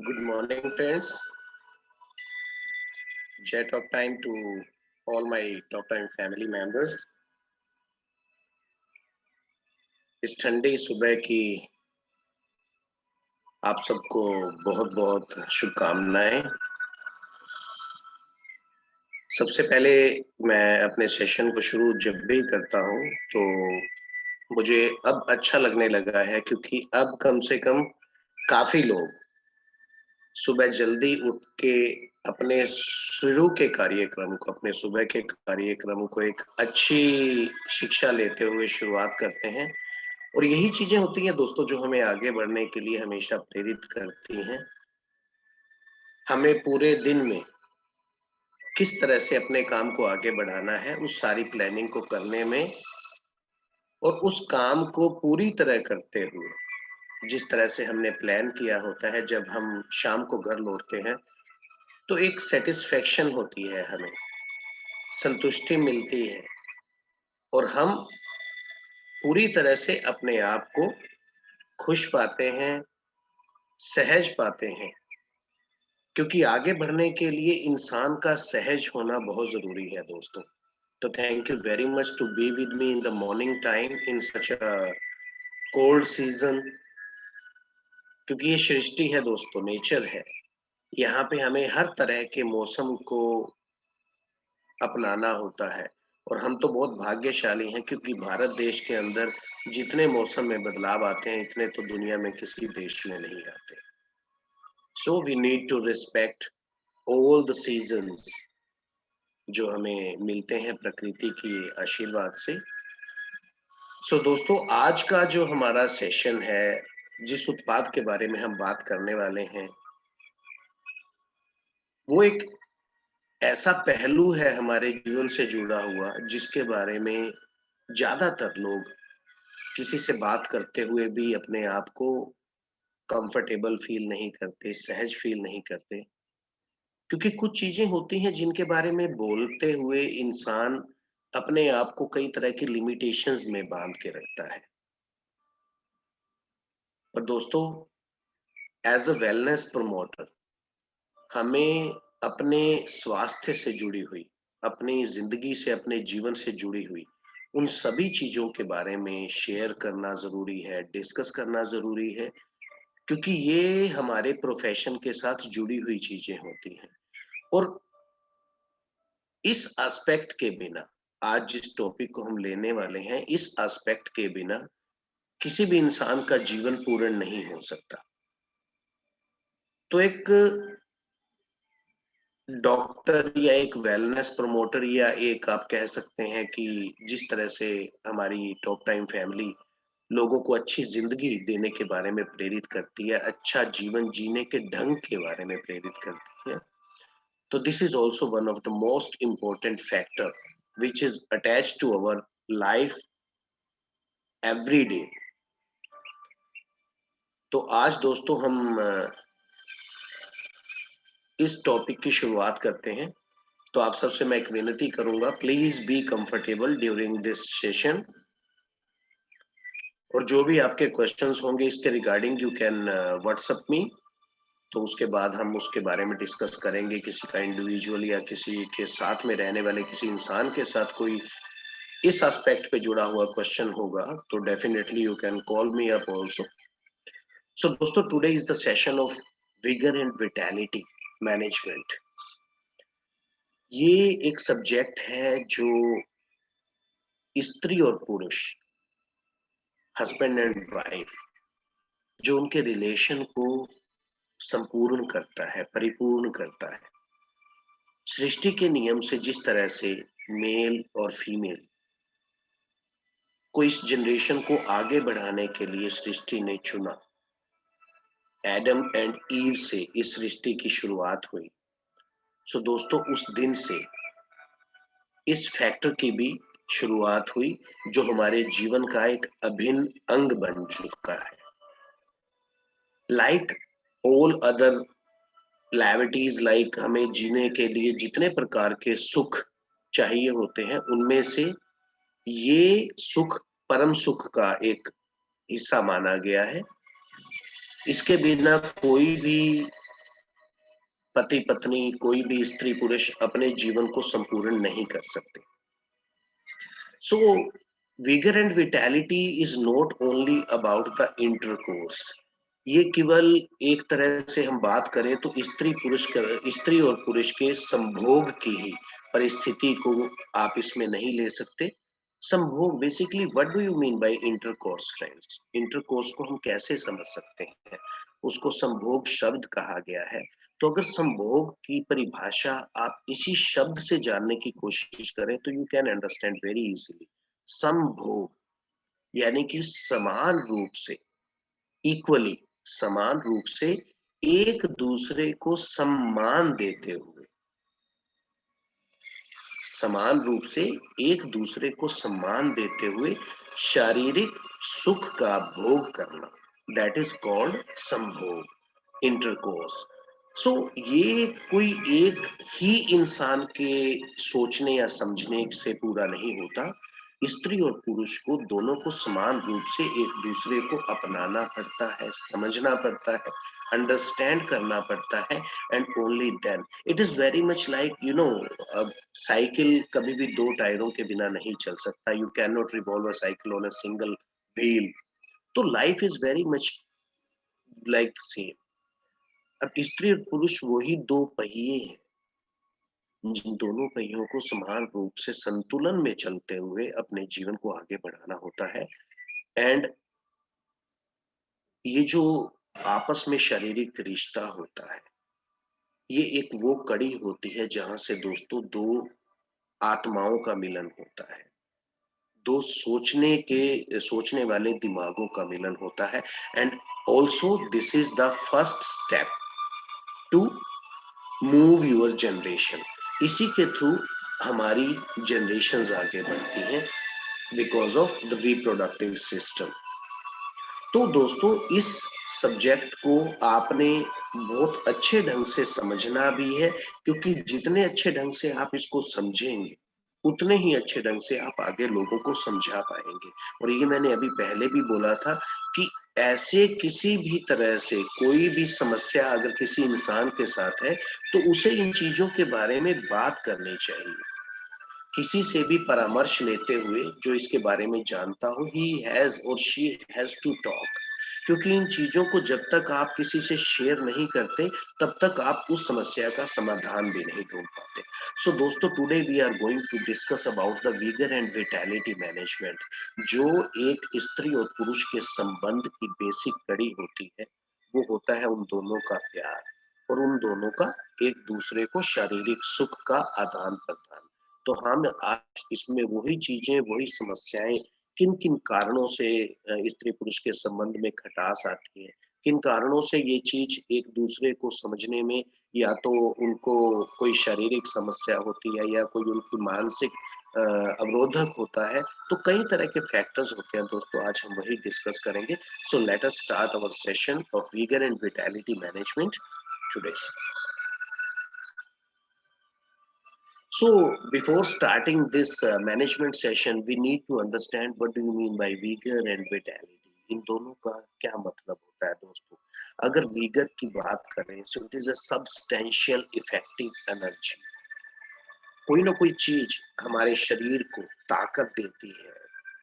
Good morning, friends. Jet of time to all my top time family members. इस ठंडी सुबह की आप सबको बहुत बहुत शुभकामनाएं। सबसे पहले मैं अपने सेशन को शुरू जब भी करता हूं तो मुझे अब अच्छा लगने लगा है क्योंकि अब कम से कम काफी लोग सुबह जल्दी उठ के अपने शुरू के कार्यक्रम को अपने सुबह के कार्यक्रम को एक अच्छी शिक्षा लेते हुए शुरुआत करते हैं और यही चीजें होती हैं दोस्तों जो हमें आगे बढ़ने के लिए हमेशा प्रेरित करती हैं। हमें पूरे दिन में किस तरह से अपने काम को आगे बढ़ाना है उस सारी प्लानिंग को करने में और उस काम को पूरी तरह करते हुए जिस तरह से हमने प्लान किया होता है जब हम शाम को घर लौटते हैं तो एक सेटिस्फेक्शन होती है, हमें संतुष्टि मिलती है और हम पूरी तरह से अपने आप को खुश पाते हैं, सहज पाते हैं क्योंकि आगे बढ़ने के लिए इंसान का सहज होना बहुत जरूरी है दोस्तों। तो thank you very much to be with me in the morning time in such a cold season, क्योंकि ये सृष्टि है दोस्तों, नेचर है। यहाँ पे हमें हर तरह के मौसम को अपनाना होता है और हम तो बहुत भाग्यशाली हैं क्योंकि भारत देश के अंदर जितने मौसम में बदलाव आते हैं इतने तो दुनिया में किसी देश में नहीं आते। So we need to respect all the seasons जो हमें मिलते हैं प्रकृति की आशीर्वाद से। सो दोस्तों, आज का जो हमारा सेशन है, जिस उत्पाद के बारे में हम बात करने वाले हैं, वो एक ऐसा पहलू है हमारे जीवन से जुड़ा हुआ जिसके बारे में ज्यादातर लोग किसी से बात करते हुए भी अपने आप को कंफर्टेबल फील नहीं करते, सहज फील नहीं करते, क्योंकि कुछ चीजें होती हैं जिनके बारे में बोलते हुए इंसान अपने आप को कई तरह की लिमिटेशंस में बांध के रखता है। पर दोस्तों, एज अ वेलनेस प्रमोटर हमें अपने स्वास्थ्य से जुड़ी हुई, अपनी जिंदगी से, अपने जीवन से जुड़ी हुई उन सभी चीजों के बारे में शेयर करना जरूरी है, डिस्कस करना जरूरी है, क्योंकि ये हमारे प्रोफेशन के साथ जुड़ी हुई चीजें होती हैं। और इस एस्पेक्ट के बिना, आज जिस टॉपिक को हम लेने वाले हैं, इस एस्पेक्ट के बिना किसी भी इंसान का जीवन पूर्ण नहीं हो सकता। तो एक डॉक्टर या एक वेलनेस प्रमोटर या एक आप कह सकते हैं कि जिस तरह से हमारी टॉप टाइम फैमिली लोगों को अच्छी जिंदगी देने के बारे में प्रेरित करती है, अच्छा जीवन जीने के ढंग के बारे में प्रेरित करती है, तो this is also one of the most important factor which is attach to our life every day. तो आज दोस्तों हम इस टॉपिक की शुरुआत करते हैं। तो आप सबसे मैं एक विनती करूंगा, please be comfortable during this session और जो भी आपके क्वेश्चंस होंगे इसके regarding you can WhatsApp me. तो उसके बाद हम उसके बारे में डिस्कस करेंगे। किसी का इंडिविजुअल या किसी के साथ में रहने वाले किसी इंसान के साथ कोई इस एस्पेक्ट पे जुड़ा हुआ क्वेश्चन होगा तो definitely you can call me up also. So दोस्तों, today is the session of vigour and vitality management. ये एक सब्जेक्ट है जो स्त्री और पुरुष, हस्बैंड एंड वाइफ, जो उनके रिलेशन को संपूर्ण करता है, परिपूर्ण करता है। सृष्टि के नियम से जिस तरह से मेल और फीमेल को इस जनरेशन को आगे बढ़ाने के लिए सृष्टि ने चुना, एडम एंड ईव से इस सृष्टि की शुरुआत हुई। सो दोस्तों, उस दिन से इस फैक्टर की भी शुरुआत हुई जो हमारे जीवन का एक अभिन्न अंग बन चुका है। लाइक ऑल अदर लाइविटीज, लाइक हमें जीने के लिए जितने प्रकार के सुख चाहिए होते हैं उनमें से ये सुख परम सुख का एक हिस्सा माना गया है। इसके बिना कोई भी पति पत्नी, कोई भी स्त्री पुरुष अपने जीवन को संपूर्ण नहीं कर सकते। So vigour and vitality is not only about the intercourse. ये केवल एक तरह से हम बात करें तो स्त्री और पुरुष के संभोग की ही परिस्थिति को आप इसमें नहीं ले सकते। संभोग basically what do you mean by intercourse friends? Intercourse को हम कैसे समझ सकते हैं? उसको संभोग शब्द कहा गया है। तो अगर संभोग की परिभाषा आप इसी शब्द से जानने की कोशिश करें तो you can understand very easily. संभोग यानी कि समान रूप से, इक्वली, समान रूप से एक दूसरे को सम्मान देते हुए, समान रूप से एक दूसरे को सम्मान देते हुए शारीरिक सुख का भोग करना, दैट इज कॉल्ड संभोग, इंटरकोर्स। सो ये कोई एक ही इंसान के सोचने या समझने से पूरा नहीं होता। स्त्री और पुरुष को दोनों को समान रूप से एक दूसरे को अपनाना पड़ता है, समझना पड़ता है, अंडरस्टैंड करना पड़ता है, and only then it is very much like cycle कभी भी दो टायरों के बिना नहीं चल सकता। You can not revolve a cycle on a single wheel. तो life is very much like same. अब स्त्री और पुरुष वही दो पहिए हैं जिन दोनों पहियों को समान रूप से संतुलन में चलते हुए अपने जीवन को आगे बढ़ाना होता है। एंड ये जो आपस में शारीरिक रिश्ता होता है, ये एक वो कड़ी होती है जहां से दोस्तों दो आत्माओं का मिलन होता है, दो सोचने वाले दिमागों का मिलन होता है। And also this is the first step to move your generation. इसी के थ्रू हमारी जनरेशन आगे बढ़ती हैं because of the reproductive system. तो दोस्तों इस सब्जेक्ट को आपने बहुत अच्छे ढंग से समझना भी है, क्योंकि जितने अच्छे ढंग से आप इसको समझेंगे उतने ही अच्छे ढंग से आप आगे लोगों को समझा पाएंगे। और ये मैंने अभी पहले भी बोला था कि ऐसे किसी भी तरह से कोई भी समस्या अगर किसी इंसान के साथ है तो उसे इन चीजों के बारे में बात करनी चाहिए, किसी से भी परामर्श लेते हुए जो इसके बारे में जानता हो, ही हैज और शी हैज टू टॉक। क्योंकि इन चीजों को जब तक आप किसी से शेयर नहीं करते तब तक आप उस समस्या का समाधान भी नहीं ढूंढ पाते। सो दोस्तों today we are going to discuss about the vigour and vitality management. जो एक स्त्री और पुरुष के संबंध की बेसिक कड़ी होती है वो होता है उन दोनों का प्यार और उन दोनों का एक दूसरे को शारीरिक सुख का आदान प्रदान। तो हम आज इसमें वही चीजें, वही समस्याएं, किन किन कारणों से स्त्री पुरुष के संबंध में खटास आती है, किन कारणों से ये चीज एक दूसरे को समझने में, या तो उनको कोई शारीरिक समस्या होती है या कोई उनकी मानसिक अवरोधक होता है। तो कई तरह के फैक्टर्स होते हैं दोस्तों, आज हम वही डिस्कस करेंगे। So let us start our session of vigour and vitality management today. So before starting this management session, we need to understand what do you mean by vigor and vitality. इन दोनों का क्या मतलब होता है दोस्तों? अगर vigor की बात करें, so it is a substantial effective energy. कोई ना कोई चीज हमारे शरीर को ताकत देती है,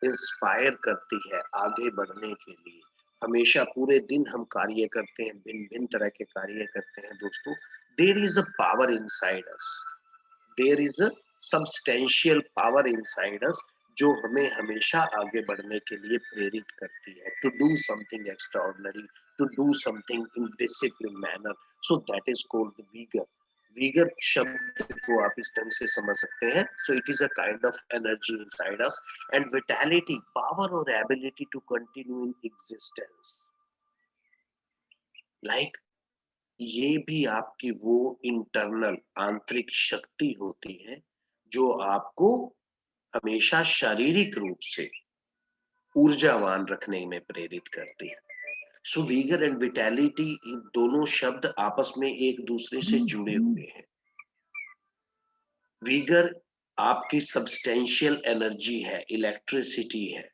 इंस्पायर करती है आगे बढ़ने के लिए। हमेशा पूरे दिन हम कार्य करते हैं, भिन्न भिन्न तरह के कार्य करते हैं दोस्तों। There is a power inside us, there is a substantial power inside us जो हमें हमेशा आगे बढ़ने के लिए प्रेरित करती है, to do something extraordinary, to do something in discipline manner. So that is called vigour. Vigour शब्द को आप इस ढंग से समझ सकते हैं। So it is a kind of energy inside us. And vitality, power और ability to continue in existence. Like ये भी आपकी वो इंटरनल आंतरिक शक्ति होती है जो आपको हमेशा शारीरिक रूप से ऊर्जावान रखने में प्रेरित करती है। सो वीगर एंड विटैलिटी दोनों शब्द आपस में एक दूसरे से जुड़े हुए हैं। वीगर आपकी सब्सटेंशियल एनर्जी है, इलेक्ट्रिसिटी है,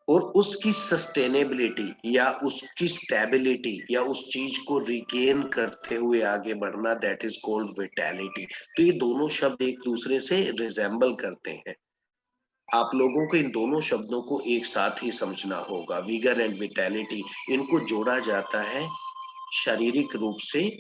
और उसकी सस्टेनेबिलिटी या उसकी स्टेबिलिटी या उस चीज को रिगेन करते हुए आगे बढ़ना, दैट इज कॉल्ड विटैलिटी। तो ये दोनों शब्द एक दूसरे से रिजेंबल करते हैं। आप लोगों को इन दोनों शब्दों को एक साथ ही समझना होगा। विगर एंड विटैलिटी, इनको जोड़ा जाता है शारीरिक रूप से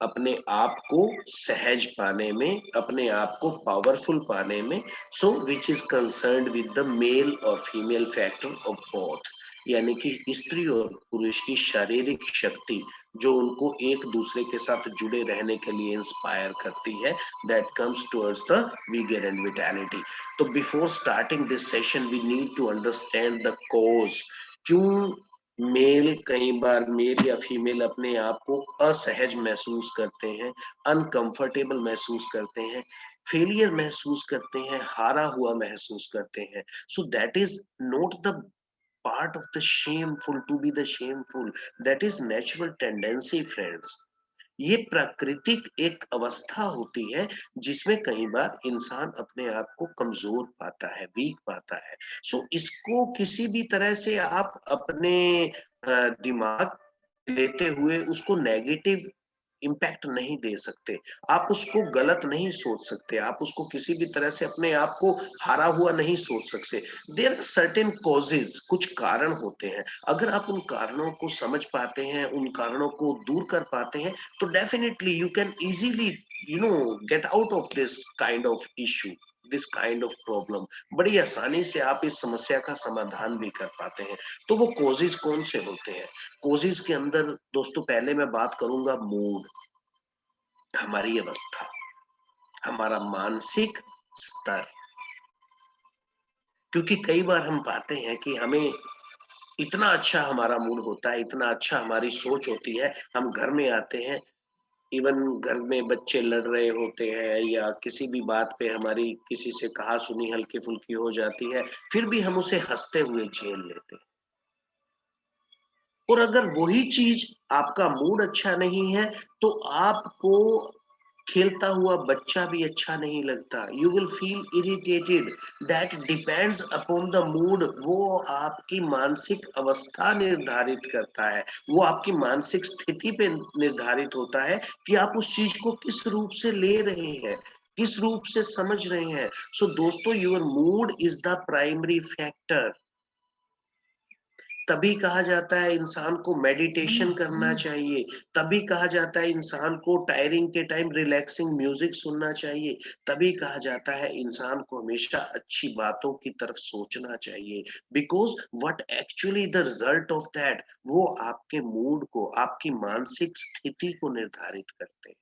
अपने आप को सहज पाने में, अपने आप को पावरफुल पाने में। So which is concerned with the male और फीमेल फैक्टर ऑफ बोथ, यानी कि स्त्री और पुरुष की शारीरिक शक्ति जो उनको एक दूसरे के साथ जुड़े रहने के लिए इंस्पायर करती है, that comes towards the vigour and vitality. तो before starting this session we need to understand the cause, क्यों मेल, कई बार मेल या फीमेल अपने आप को असहज महसूस करते हैं, अनकंफर्टेबल महसूस करते हैं, फेलियर महसूस करते हैं, हारा हुआ महसूस करते हैं। So that is not the part of the shameful to be the shameful, that is natural tendency friends। ये प्राकृतिक एक अवस्था होती है जिसमें कई बार इंसान अपने आप को कमजोर पाता है, वीक पाता है। सो इसको किसी भी तरह से आप अपने दिमाग लेते हुए उसको नेगेटिव इम्पैक्ट नहीं दे सकते, आप उसको गलत नहीं सोच सकते, आप उसको किसी भी तरह से अपने आप को हारा हुआ नहीं सोच सकते। देयर आर सर्टेन कॉजेज, कुछ कारण होते हैं। अगर आप उन कारणों को समझ पाते हैं, उन कारणों को दूर कर पाते हैं, तो definitely you can easily get out of this kind of issue, this kind of problem. बड़ी आसानी से आप इस समस्या का समाधान भी कर पाते हैं। तो वो कॉजेज कौन से होते हैं? कॉजेज के अंदर दोस्तों पहले मैं बात करूंगा मूड, हमारी अवस्था, हमारा मानसिक स्तर। क्योंकि कई बार हम पाते हैं कि हमें इतना अच्छा हमारा मूड होता है, इतना अच्छा हमारी सोच होती है, हम घर में आते हैं, इवन घर में बच्चे लड़ रहे होते हैं या किसी भी बात पे हमारी किसी से कहा सुनी हल्की फुल्की हो जाती है, फिर भी हम उसे हंसते हुए झेल लेते हैं। और अगर वही चीज, आपका मूड अच्छा नहीं है, तो आपको खेलता हुआ बच्चा भी अच्छा नहीं लगता, you will feel irritated. That depends upon the mood. वो आपकी मानसिक अवस्था निर्धारित करता है, वो आपकी मानसिक स्थिति पे निर्धारित होता है कि आप उस चीज को किस रूप से ले रहे हैं, किस रूप से समझ रहे हैं। सो दोस्तों, your mood is the primary factor. तभी कहा जाता है इंसान को मेडिटेशन करना चाहिए, तभी कहा जाता है इंसान को टायरिंग के टाइम रिलैक्सिंग म्यूजिक सुनना चाहिए, तभी कहा जाता है इंसान को हमेशा अच्छी बातों की तरफ सोचना चाहिए। Because what actually the result of that, वो आपके मूड को, आपकी मानसिक स्थिति को निर्धारित करते हैं।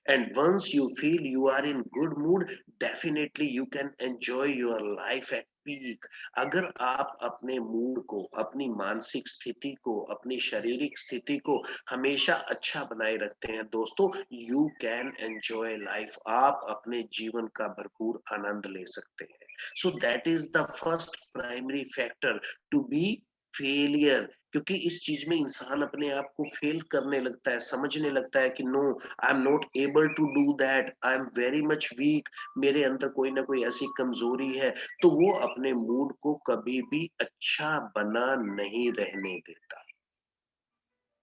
And once you feel you are in good mood, definitely you can enjoy your life at peak। अगर आप अपने मूड को, अपनी मानसिक स्थिति को, अपनी शारीरिक स्थिति को हमेशा अच्छा बनाए रखते हैं दोस्तों, यू कैन एंजॉय लाइफ। आप अपने जीवन का भरपूर आनंद ले सकते हैं। So that is the first primary factor to be failure. क्योंकि इस चीज में इंसान अपने आप को फेल करने लगता है, समझने लगता है कि no, I am not able to do that, I am very much weak, मेरे अंदर कोई ना कोई ऐसी कमजोरी है। तो वो अपने मूड को कभी भी अच्छा बना नहीं रहने देता।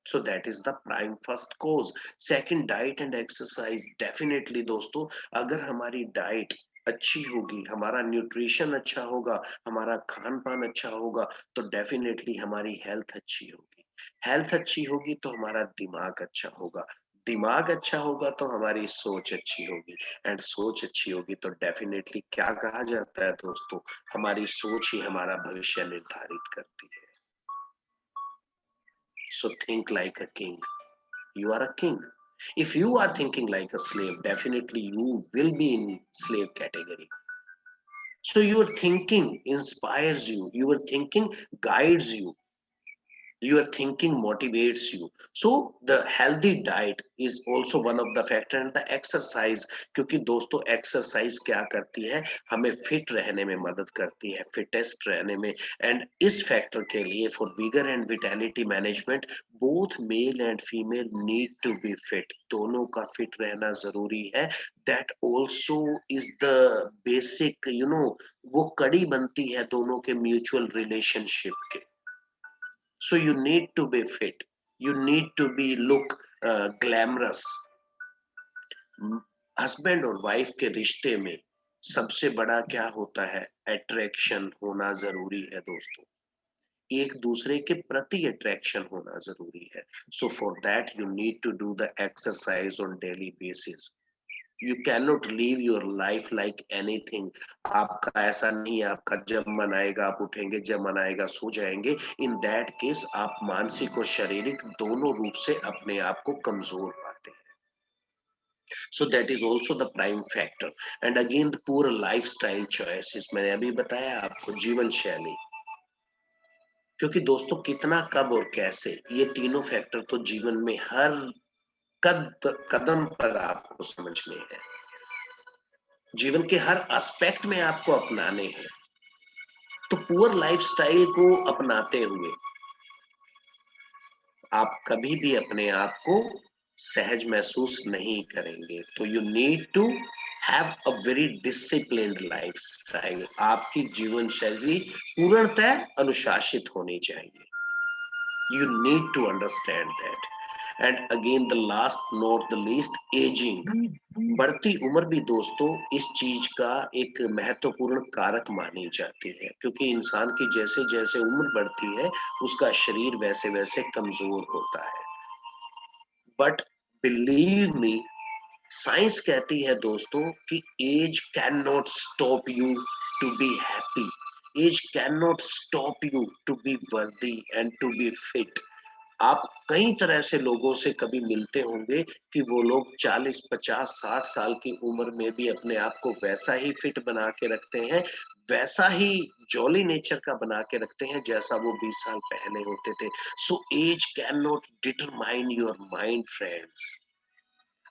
So that is the prime first cause. Second, diet and exercise. Definitely दोस्तों, अगर हमारी डाइट अच्छी होगी, हमारा न्यूट्रिशन अच्छा होगा, हमारा खान पान अच्छा होगा, तो डेफिनेटली हमारी हेल्थ अच्छी होगी। हेल्थ अच्छी होगी तो हमारा दिमाग अच्छा होगा, दिमाग अच्छा होगा तो हमारी सोच अच्छी होगी, एंड सोच अच्छी होगी तो डेफिनेटली क्या कहा जाता है दोस्तों, हमारी सोच ही हमारा भविष्य निर्धारित करती है। So think like a king, you are a king। If you are thinking like a slave, definitely you will be in slave category। So your thinking inspires you, your thinking guides you, your thinking motivates you. So the healthy diet is also one of the factor, and the exercise, क्योंकि दोस्तों exercise क्या करती है, हमें fit रहने में मदद करती है, फिटेस्ट रहने में। एंड इस फैक्टर के लिए for vigour and vitality management both male and female need to be fit, दोनों का फिट रहना जरूरी है। That also is the basic वो कड़ी बनती है दोनों के म्यूचुअल रिलेशनशिप के। So you need to be fit. You need to be look glamorous. Husband और वाइफ के रिश्ते में सबसे बड़ा क्या होता है, अट्रैक्शन होना जरूरी है दोस्तों। एक दूसरे के प्रति अट्रैक्शन होना जरूरी है। So for that you need to do the exercise on daily basis. You can not leave your life like anything. आपका ऐसा नहीं है, आपका जब मन आएगा आप उठेंगे, जब मन आएगा सो जाएंगे। इन दैट केस आप मानसिक और शारीरिक दोनों रूप से अपने आप को कमजोर पाते हैं। So that is also the prime factor. And again the पूर लाइफ स्टाइल चॉइसेस, मैंने अभी बताया आपको जीवन शैली, क्योंकि दोस्तों कितना, कब और कैसे, ये तीनों फैक्टर तो जीवन में हर कदम पर आपको समझने हैं, जीवन के हर एस्पेक्ट में आपको अपनाने हैं। तो पुअर लाइफस्टाइल को अपनाते हुए आप कभी भी अपने आप को सहज महसूस नहीं करेंगे। तो you need to have a very disciplined lifestyle. आपकी जीवन शैली पूर्णतः अनुशासित होनी चाहिए। You need to understand that. And again, the last not the least, aging. बढ़ती उम्र भी दोस्तों इस चीज का एक महत्वपूर्ण कारक मानी जाती है, क्योंकि इंसान की जैसे जैसे उम्र बढ़ती है उसका शरीर वैसे वैसे कमजोर होता है। बट बिलीव मी, साइंस कहती है दोस्तों कि age can not stop you to be happy, age can not stop you to be worthy and to be fit. आप कई तरह से लोगों से कभी मिलते होंगे कि वो लोग 40, 50, 60 साल की उम्र में भी अपने आप को वैसा ही फिट बना के रखते हैं, वैसा ही जॉली नेचर का बना के रखते हैं जैसा वो 20 साल पहले होते थे। So age can not determine your mind friends.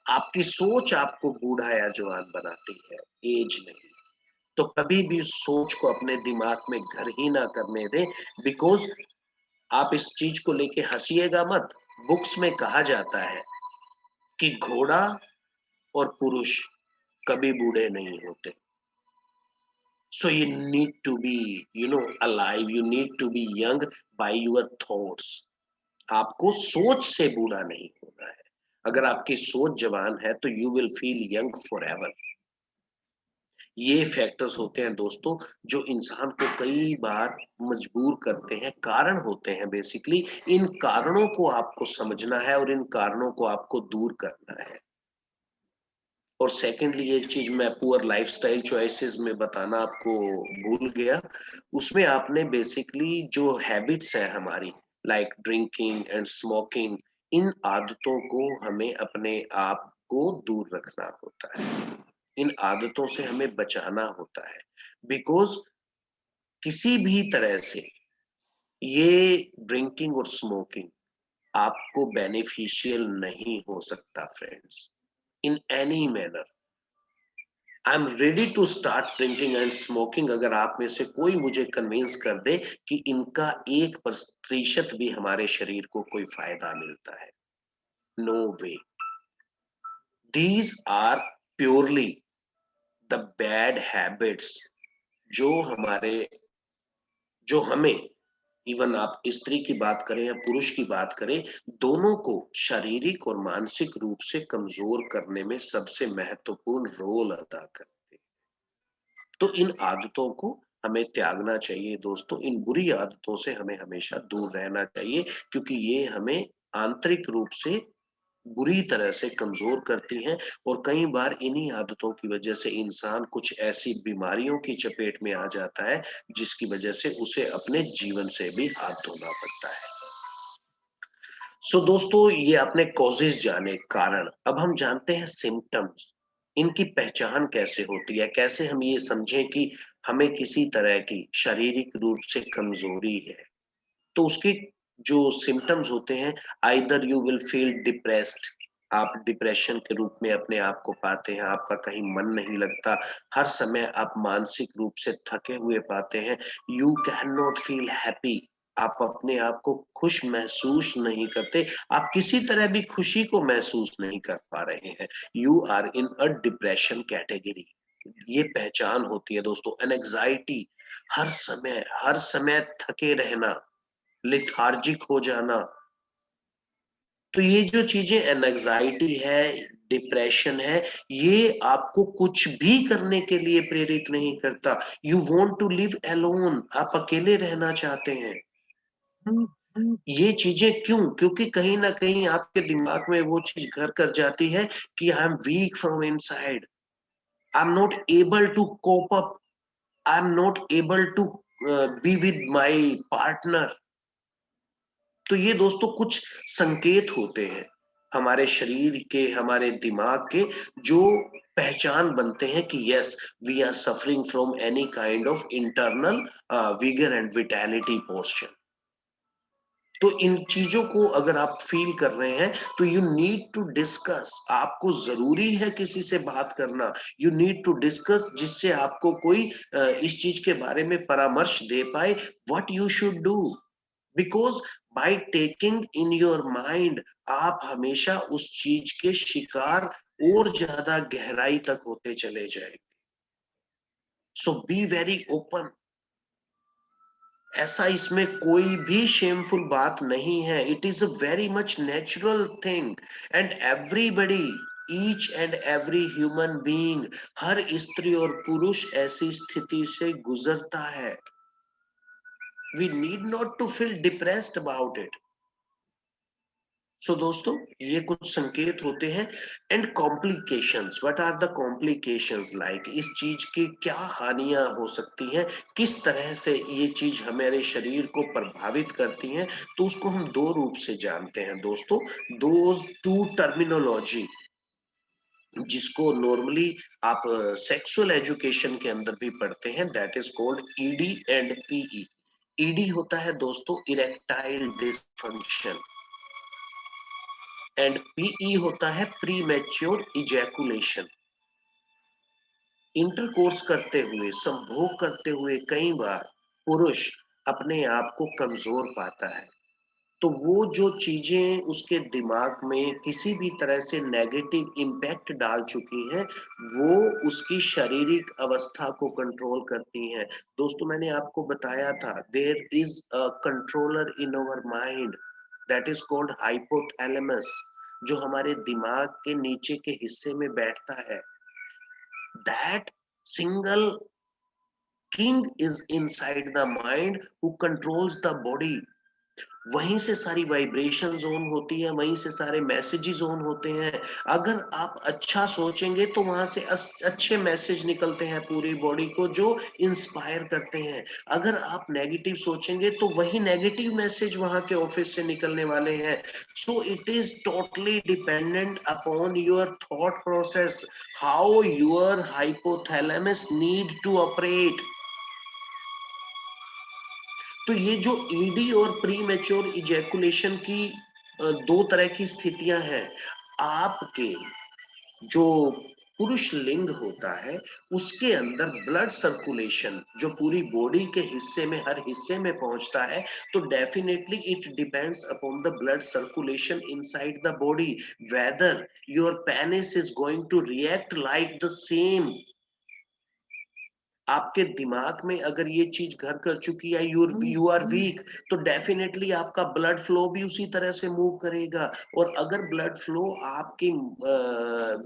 आपकी सोच आपको बूढ़ा या जवान बनाती है, एज नहीं। तो कभी भी सोच को अपने दिमाग में घर ही ना करने दें, बिकॉज आप इस चीज को लेके हंसिएगा मत। बुक्स में कहा जाता है कि घोड़ा और पुरुष कभी बूढ़े नहीं होते। So you need to be alive, you need to be young by your thoughts. आपको सोच से बूढ़ा नहीं होना है। अगर आपकी सोच जवान है तो you will feel young for ever. ये फैक्टर्स होते हैं दोस्तों जो इंसान को कई बार मजबूर करते हैं, कारण होते हैं बेसिकली। इन कारणों को आपको समझना है और इन कारणों को आपको दूर करना है। और सेकेंडली एक चीज मैं पुअर लाइफस्टाइल चॉइसेस में बताना आपको भूल गया, उसमें आपने बेसिकली जो हैबिट्स है हमारी, लाइक ड्रिंकिंग एंड स्मोकिंग, इन आदतों को हमें अपने आप को दूर रखना होता है, इन आदतों से हमें बचाना होता है। बिकॉज किसी भी तरह से ये ड्रिंकिंग और स्मोकिंग आपको बेनिफिशियल नहीं हो सकता friends, in any manner. I am ready to start drinking and smoking, अगर आप में से कोई मुझे कन्विंस कर दे कि इनका 1% भी हमारे शरीर को कोई फायदा मिलता है। No way. These are purely the bad habits जो हमें, इवन आप स्त्री की बात करें या पुरुष की बात करें, दोनों को शारीरिक और मानसिक रूप से कमजोर करने में सबसे महत्वपूर्ण रोल अदा करते हैं। तो इन आदतों को हमें त्यागना चाहिए दोस्तों, इन बुरी आदतों से हमें हमेशा दूर रहना चाहिए, क्योंकि ये हमें आंतरिक रूप से बुरी तरह से कमजोर करती हैं। और कई बार इन्हीं आदतों की वजह से इंसान कुछ ऐसी बीमारियों की चपेट में आ जाता है जिसकी वजह से उसे अपने जीवन से भी हाथ धोना पड़ता है। सो दोस्तों ये आपने कॉजेज जाने, कारण। अब हम जानते हैं सिम्टम्स, इनकी पहचान कैसे होती है, कैसे हम ये समझें कि हमें किसी तरह की शारीरिक रूप से कमजोरी है। तो उसकी जो सिम्टम्स होते हैं, either you will feel depressed, आप डिप्रेशन के रूप में अपने आप को पाते हैं, आपका कहीं मन नहीं लगता, हर समय आप मानसिक रूप से थके हुए पाते हैं, you can not feel happy, आप अपने आप को खुश महसूस नहीं करते, आप किसी तरह भी खुशी को महसूस नहीं कर पा रहे हैं, you are in a depression category. ये पहचान होती है दोस्तों। एंग्जाइटी, हर समय थके रहना, लेथार्जिक हो जाना, तो ये जो चीजें एंग्जाइटी है, डिप्रेशन है, ये आपको कुछ भी करने के लिए प्रेरित नहीं करता। You want to live alone, आप अकेले रहना चाहते हैं। ये चीजें क्यों? क्योंकि कहीं ना कहीं आपके दिमाग में वो चीज घर कर जाती है कि I am weak from inside, I am not able to cope up, I am not able to be with my partner. तो ये दोस्तों कुछ संकेत होते हैं हमारे शरीर के, हमारे दिमाग के, जो पहचान बनते हैं कि yes, we are suffering from any kind of internal vigour and vitality posture. तो इन चीजों को अगर आप फील कर रहे हैं तो यू नीड टू डिस्कस, आपको जरूरी है किसी से बात करना, यू नीड टू डिस्कस, जिससे आपको कोई इस चीज के बारे में परामर्श दे पाए, what you should do. Because by taking in your mind, आप हमेशा उस चीज के शिकार और ज्यादा गहराई तक होते चले जाएंगे। सो बी वेरी ओपन, ऐसा इसमें कोई भी शेमफुल बात नहीं है, it is a very much natural thing and everybody, each and every human being, हर स्त्री और पुरुष ऐसी स्थिति से गुजरता है। We need not to feel depressed about it. So दोस्तों, ये कुछ संकेत होते हैं। And complications, what are the complications, like इस चीज की क्या हानियां हो सकती हैं, किस तरह से ये चीज हमारे शरीर को प्रभावित करती हैं, तो उसको हम दो रूप से जानते हैं दोस्तों। दो टू टर्मिनोलॉजी, जिसको नॉर्मली आप सेक्सुअल एजुकेशन के अंदर भी पढ़ते हैं, that is called ED and PE. ED होता है दोस्तों इरेक्टाइल डिसफंक्शन, एंड पीई होता है प्री मैच्योर इजैकुलेशन। इंटरकोर्स करते हुए, संभोग करते हुए कई बार पुरुष अपने आप को कमजोर पाता है, तो वो जो चीजें उसके दिमाग में किसी भी तरह से नेगेटिव इम्पैक्ट डाल चुकी हैं, वो उसकी शारीरिक अवस्था को कंट्रोल करती हैं। दोस्तों, मैंने आपको बताया था, there is a controller in our mind, that is called hypothalamus, जो हमारे दिमाग के नीचे के हिस्से में बैठता है। That single king is inside the mind who controls the body. वहीं से सारी वाइब्रेशंस ऑन होती है, वहीं से सारे मैसेजेस ऑन होते हैं। अगर आप अच्छा सोचेंगे तो वहां से अच्छे मैसेज निकलते हैं पूरी बॉडी को, जो इंस्पायर करते हैं। अगर आप नेगेटिव सोचेंगे तो वही नेगेटिव मैसेज वहां के ऑफिस से निकलने वाले हैं। So it is totally dependent upon your thought process, how your hypothalamus need to operate. तो ये जो ईडी और प्री मैच्योर इजैकुलेशन की दो तरह की स्थितियां हैं। आपके जो पुरुष लिंग होता है, उसके अंदर ब्लड सर्कुलेशन जो पूरी बॉडी के हिस्से में, हर हिस्से में पहुंचता है, तो definitely it depends upon the blood circulation inside the body, whether your penis is going to react like the same. आपके दिमाग में अगर ये चीज घर कर चुकी है, यू आर वीक, तो डेफिनेटली आपका ब्लड फ्लो भी उसी तरह से मूव करेगा। और अगर ब्लड फ्लो आपकी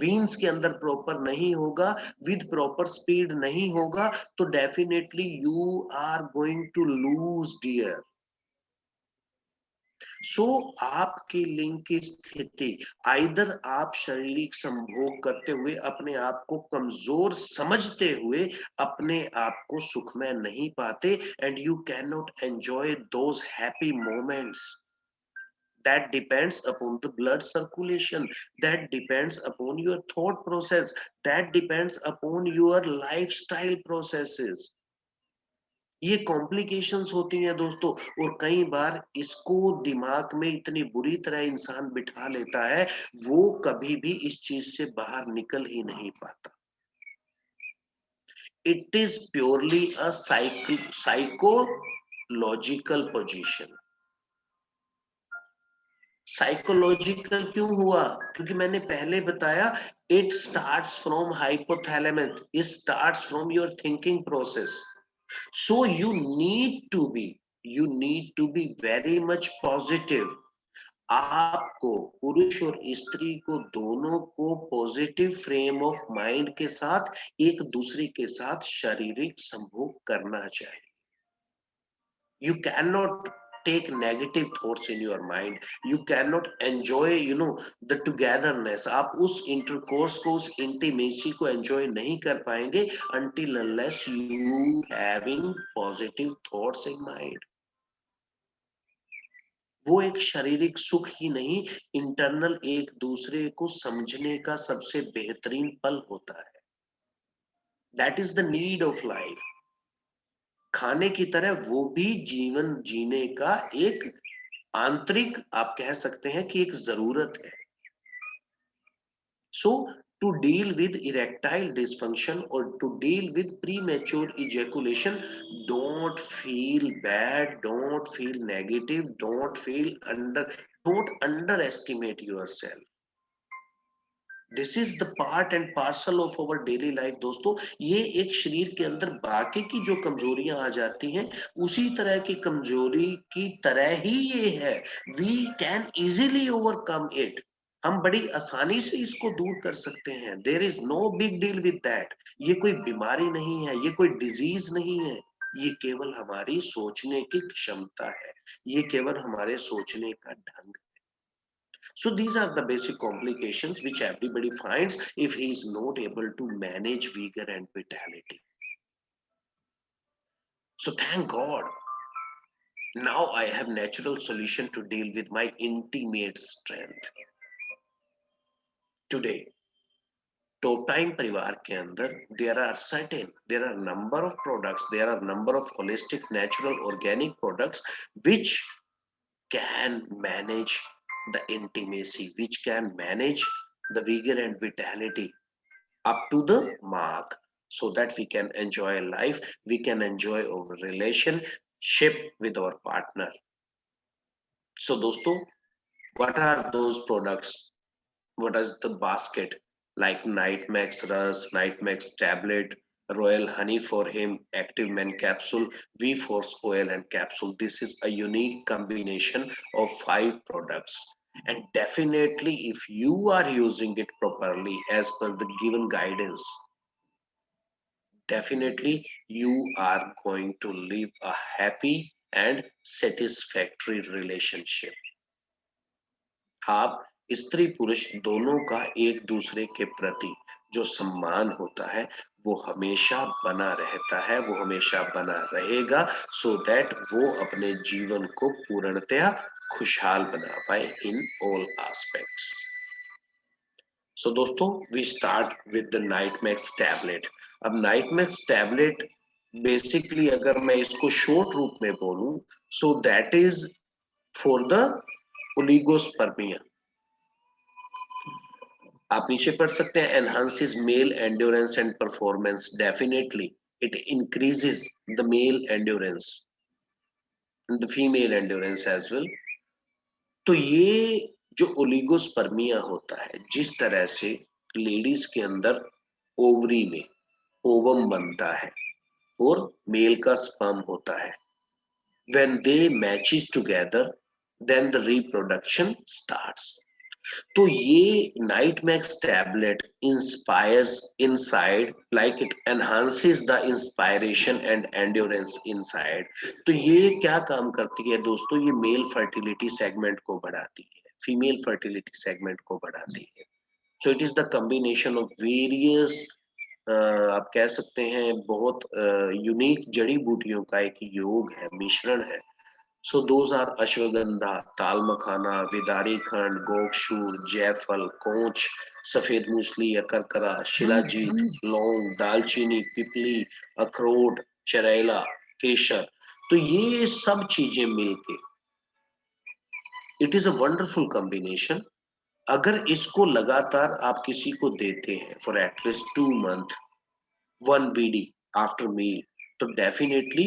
वीन्स के अंदर प्रॉपर नहीं होगा, विद प्रॉपर स्पीड नहीं होगा, तो definitely you are going to lose dear. So आपके लिंग की स्थिति, आइदर आप शारीरिक संभोग करते हुए अपने आप को कमजोर समझते हुए अपने आप को सुखमय नहीं पाते, and you can not enjoy those happy moments. That depends upon the blood circulation, that depends upon your thought process, that depends upon your lifestyle processes. ये कॉम्प्लिकेशंस होती हैं दोस्तों, और कई बार इसको दिमाग में इतनी बुरी तरह इंसान बिठा लेता है, वो कभी भी इस चीज से बाहर निकल ही नहीं पाता। It is purely a psychological position. Psychological क्यों हुआ? क्योंकि मैंने पहले बताया, it starts from hypothalamus, it starts from your thinking process. So you need to be very much positive. आपको, पुरुष और स्त्री को, दोनों को पॉजिटिव फ्रेम ऑफ माइंड के साथ एक दूसरे के साथ शारीरिक संभोग करना चाहिए। You cannot take negative thoughts in your mind. You cannot enjoy, the togetherness. आप उस intercourse को, उस intimacy को enjoy नहीं कर पाएंगे until unless you having positive thoughts in mind. वो एक शारीरिक सुख ही नहीं, इंटरनल एक दूसरे को समझने का सबसे बेहतरीन पल होता है। That is the need of life. खाने की तरह वो भी जीवन जीने का एक आंतरिक, आप कह सकते हैं कि एक जरूरत है। So to deal with erectile dysfunction और to deal with premature ejaculation, don't feel bad, don't feel negative, don't underestimate yourself. This is the part and parcel of our daily life दोस्तों। ये एक शरीर के अंदर बाकी की जो कमजोरियां आ जाती हैं, उसी तरह की कमजोरी की तरह ही ये है। We can easily overcome it. हम बड़ी आसानी से इसको दूर कर सकते हैं। There is no big deal with that. ये कोई बीमारी नहीं है, ये कोई डिजीज नहीं है, ये केवल हमारी सोचने की क्षमता है, ये केवल हमारे सोचने का ढंग। So these are the basic complications which everybody finds if he is not able to manage vigor and vitality. So thank God, now I have natural solution to deal with my intimate strength. Today, top time परिवार के अंदर there are number of products, there are number of holistic, natural, organic products which can manage the intimacy, which can manage the vigor and vitality up to the mark, so that we can enjoy life, we can enjoy our relationship with our partner. So दोस्तों, what are those products? What is the basket? Like Nightmax Rus, Nightmax tablet, Royal Honey for him, Active Men capsule, V Force oil and capsule. This is a unique combination of 5 products. And definitely, if you are using it properly as per the given guidance, definitely you are going to live a happy and satisfactory relationship. आप स्त्री पुरुष दोनों का एक दूसरे के प्रति जो सम्मान होता है, वो हमेशा बना रहता है, वो हमेशा बना रहेगा, सो दैट वो अपने जीवन को पूर्णतया खुशहाल बना पाए इन ऑल एस्पेक्ट्स। सो दोस्तों, we start with the Nightmax tablet. अब नाइटमैक्स टैबलेट बेसिकली अगर मैं इसको शॉर्ट रूप में बोलूं, so that is for the oligospermia. आप नीचे पढ़ सकते हैं, enhances male endurance and performance, definitely it increases the male endurance the female endurance as well. तो ये जो ओलिगोस्पर्मिया होता है, जिस तरह से लेडीज के अंदर ओवरी में ओवम बनता है और मेल का स्पर्म होता है, when they matches together then the reproduction starts. तो ये Nightmax tablet inspires inside, like it enhances the inspiration and endurance inside. तो ये क्या काम करती है दोस्तों? ये मेल फर्टिलिटी सेगमेंट को बढ़ाती है, फीमेल फर्टिलिटी सेगमेंट को बढ़ाती है। सो it is the combination of various, आप कह सकते हैं बहुत यूनिक जड़ी बूटियों का एक योग है, मिश्रण है। So those are अश्वगंधा, ताल मखाना, विदारी खंड, गोक्षूर, जयफल, कोंच, सफेद मूसली, अकरकरा, शिलाजीत, लौंग, दालचीनी, पिपली, अखरोट, चरेला, केशर, तो ये सब चीजें मिलके it is a wonderful combination. अगर इसको लगातार आप किसी को देते हैं for at least 2 month, 1 BD after meal, so definitely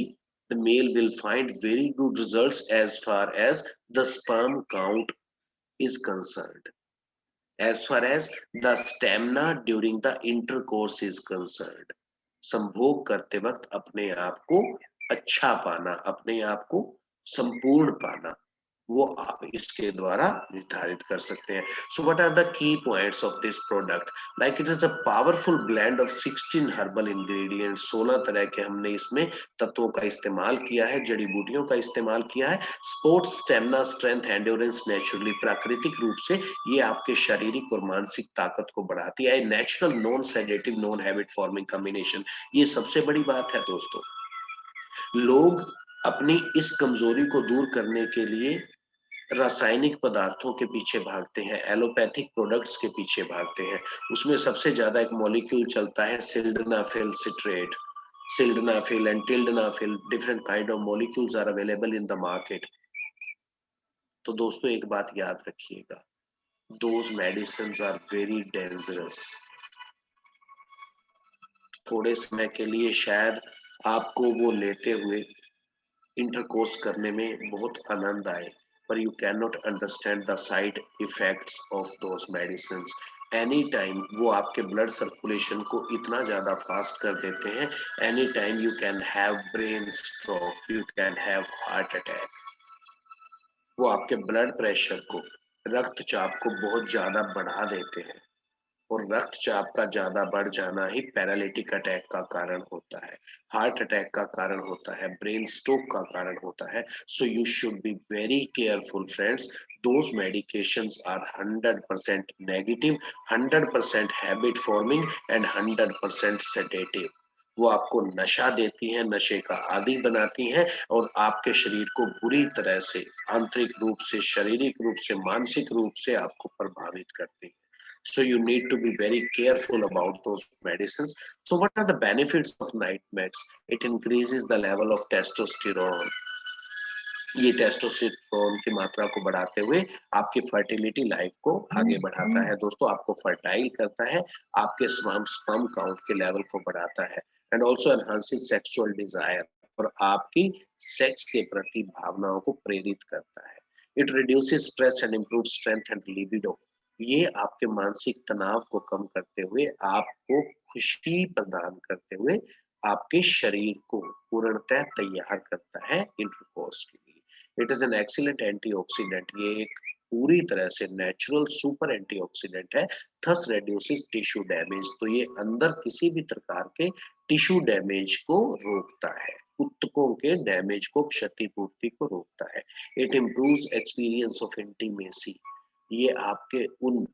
the male will find very good results as far as the sperm count is concerned, as far as the stamina during the intercourse is concerned। संभोग करते वक्त अपने आप को अच्छा पाना, अपने आप को संपूर्ण पाना, वो आप इसके द्वारा निर्धारित कर सकते हैं। So what are the key points of this product? Like it is a powerful blend of 16 herbal ingredients. 16 तरह के हमने इसमें तत्वों का इस्तेमाल किया है, जड़ी बूटियों का इस्तेमाल किया है। Sports, stamina, strength, endurance naturally, प्राकृतिक रूप से ये आपके शारीरिक और मानसिक ताकत को बढ़ाती है। Natural, non sedative, non habit forming combination, ये सबसे बड़ी बात है दोस्तों। लोग अपनी इस कमजोरी को दूर करने के लिए रासायनिक पदार्थों के पीछे भागते हैं, एलोपैथिक प्रोडक्ट्स के पीछे भागते हैं। उसमें सबसे ज्यादा एक मॉलिक्यूल चलता है सिल्डनाफिल citrate, sildenafil and tildenafil, different kind of molecules are available in the market। तो दोस्तों एक बात याद रखिएगा, those medicines are very dangerous। थोड़े समय के लिए शायद आपको वो लेते हुए इंटरकोर्स करने में बहुत आनंद आए, पर you can not understand the side effects of those medicine. Any time वो आपके ब्लड सर्कुलेशन को इतना ज्यादा फास्ट कर देते हैं, any time you can have brain stroke, you can have heart attack. वो आपके ब्लड प्रेशर को, रक्तचाप को बहुत ज्यादा बढ़ा देते हैं, और रक्तचाप का ज्यादा बढ़ जाना ही पैरालिटिक अटैक का कारण होता है, हार्ट अटैक का कारण होता है, ब्रेन स्ट्रोक का कारण होता है। So you should be very careful friends. Those medications are 100% negative, 100% habit forming and 100% sedative. वो आपको नशा देती हैं, नशे का आदी बनाती हैं, और आपके शरीर को बुरी तरह से आंतरिक रूप से, शारीरिक रूप से, मानसिक रूप से आपको प्रभावित करती हैं। So you need to be very careful about those medicines। So what are the benefits of Nightmax? It increases the level of testosterone। ये टेस्टोस्टेरोन की मात्रा को बढ़ाते हुए आपकी फर्टिलिटी लाइफ को आगे बढ़ाता है दोस्तों, आपको फर्टाइल करता है, आपके स्पर्म काउंट के लेवल को बढ़ाता है, and also enhances sexual desire, और आपकी सेक्स के प्रति भावनाओं को प्रेरित करता है। It reduces stress and improve strength and libido. ये आपके मानसिक तनाव को कम करते हुए, आपको खुशी प्रदान करते हुए, आपके शरीर को पूर्णतः तैयार करता है इंटरकोर्स के लिए। It is an excellent antioxidant. ये एक पूरी तरह से नेचुरल सुपर एंटीऑक्सीडेंट है। Thus reduces tissue damage. तो ये अंदर किसी भी प्रकार के टिश्यू डैमेज को रोकता है, ऊतकों के डैमेज को, क्षतिपूर्ति को रोकता है। It improves experience of intimacy. ये आपके उन